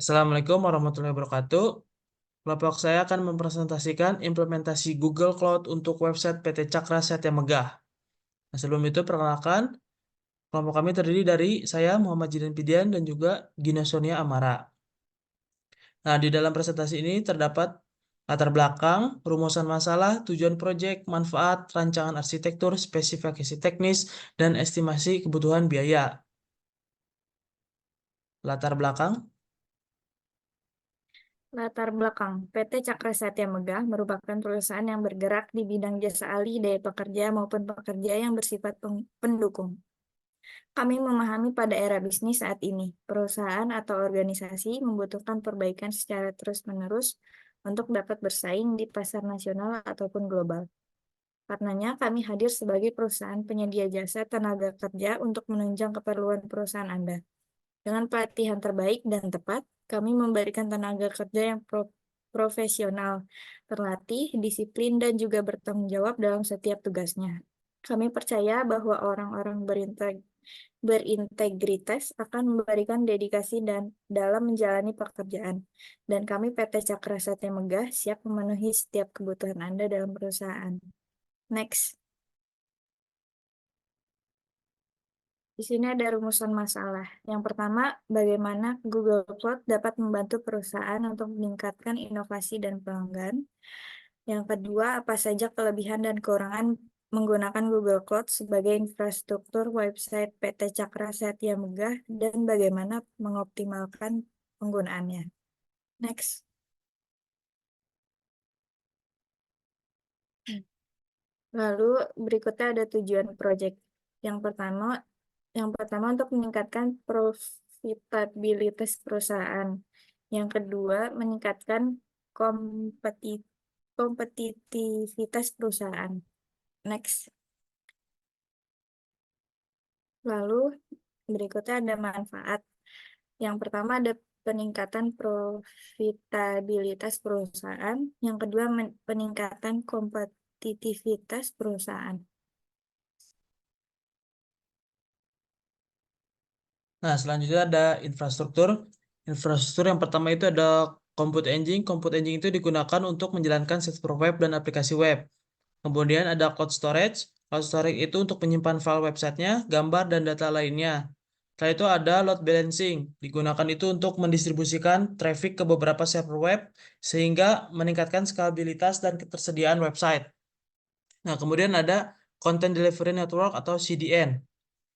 Assalamualaikum warahmatullahi wabarakatuh. Kelompok saya akan mempresentasikan implementasi Google Cloud untuk website PT Cakra Satya Megah. Nah, sebelum itu perkenalkan, kelompok kami terdiri dari saya Muhammad Jidan Pidian dan juga Gina Sonia Amara. Nah, di dalam presentasi ini terdapat latar belakang, rumusan masalah, tujuan proyek, manfaat, rancangan arsitektur, spesifikasi teknis, dan estimasi kebutuhan biaya. Latar belakang. Latar belakang, PT Cakra Satya Megah merupakan perusahaan yang bergerak di bidang jasa alih daya pekerja maupun pekerja yang bersifat pendukung. Kami memahami pada era bisnis saat ini, perusahaan atau organisasi membutuhkan perbaikan secara terus-menerus untuk dapat bersaing di pasar nasional ataupun global. Karenanya, kami hadir sebagai perusahaan penyedia jasa tenaga kerja untuk menunjang keperluan perusahaan Anda. Dengan pelatihan terbaik dan tepat, kami memberikan tenaga kerja yang profesional, terlatih, disiplin, dan juga bertanggung jawab dalam setiap tugasnya. Kami percaya bahwa orang-orang berintegritas akan memberikan dedikasi dan dalam menjalani pekerjaan. Dan kami PT Cakra Satya Megah siap memenuhi setiap kebutuhan Anda dalam perusahaan. Next. Di sini ada rumusan masalah. Yang pertama, bagaimana Google Cloud dapat membantu perusahaan untuk meningkatkan inovasi dan pelanggan. Yang kedua, apa saja kelebihan dan kekurangan menggunakan Google Cloud sebagai infrastruktur website PT Cakra Satya Megah dan bagaimana mengoptimalkan penggunaannya. Next. Lalu berikutnya ada tujuan proyek. Yang pertama untuk meningkatkan profitabilitas perusahaan. Yang kedua, meningkatkan kompetitivitas perusahaan. Next. Lalu berikutnya ada manfaat. Yang pertama ada peningkatan profitabilitas perusahaan. Yang kedua, peningkatan kompetitivitas perusahaan. Nah, selanjutnya ada infrastruktur. Infrastruktur yang pertama itu ada Compute Engine. Compute Engine itu digunakan untuk menjalankan server web dan aplikasi web. Kemudian ada Cloud Storage. Cloud Storage itu untuk menyimpan file websitenya, gambar, dan data lainnya. Setelah itu ada Load Balancing. Digunakan itu untuk mendistribusikan traffic ke beberapa server web sehingga meningkatkan skalabilitas dan ketersediaan website. Nah, kemudian ada Content Delivery Network atau CDN.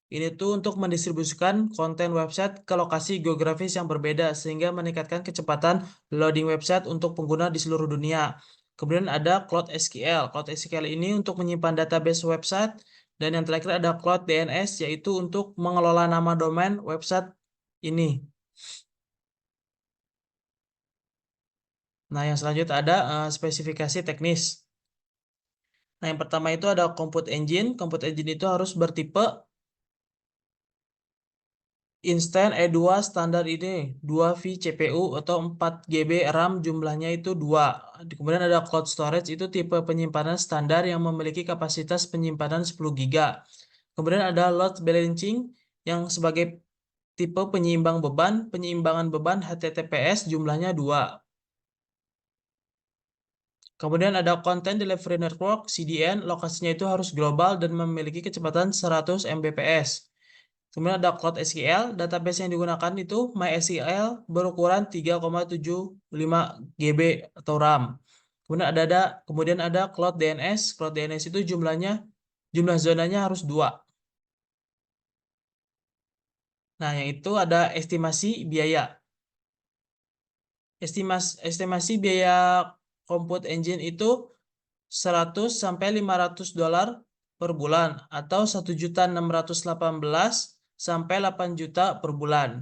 Ini tuh untuk mendistribusikan konten website ke lokasi geografis yang berbeda sehingga meningkatkan kecepatan loading website untuk pengguna di seluruh dunia. Kemudian ada Cloud SQL. Cloud SQL ini untuk menyimpan database website dan yang terakhir ada Cloud DNS yaitu untuk mengelola nama domain website ini. Nah, yang selanjutnya ada spesifikasi teknis. Nah, yang pertama itu ada Compute Engine. Compute Engine itu harus bertipe Instant E2 standar ini 2 vCPU atau 4 GB RAM jumlahnya itu 2. Kemudian ada Cloud Storage itu tipe penyimpanan standar yang memiliki kapasitas penyimpanan 10 GB. Kemudian ada Load Balancing yang sebagai tipe penyeimbang beban, penyeimbangan beban HTTPS jumlahnya 2. Kemudian ada Content Delivery Network CDN, lokasinya itu harus global dan memiliki kecepatan 100 Mbps. Kemudian ada Cloud SQL, database yang digunakan itu MySQL berukuran 3,75 GB atau RAM. Kemudian ada Cloud DNS. Cloud DNS itu jumlah zonanya harus 2. Nah, yang itu ada estimasi biaya. Estimasi biaya Compute Engine itu 100 sampai $500 per bulan atau 1.618 sampai 8 juta per bulan.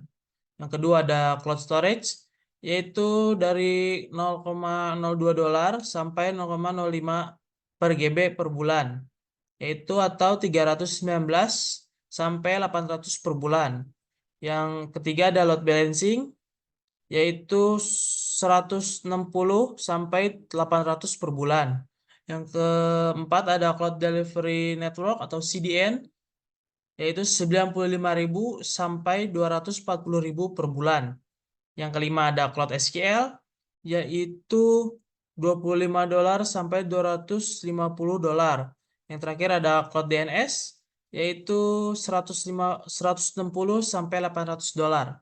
Yang kedua ada Cloud Storage yaitu dari $0,02 sampai 0,05 per GB per bulan yaitu atau 319 sampai 800 per bulan. Yang ketiga ada Load Balancing yaitu 160 sampai 800 per bulan. Yang keempat ada Cloud Delivery Network atau CDN yaitu 95.000 sampai 240.000 per bulan. Yang kelima ada Cloud SQL, yaitu $25 sampai $250. Yang terakhir ada Cloud DNS, yaitu 160 sampai $800.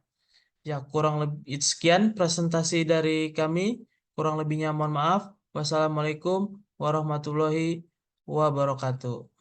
Ya, kurang lebih sekian presentasi dari kami. Kurang lebihnya mohon maaf. Wassalamualaikum warahmatullahi wabarakatuh.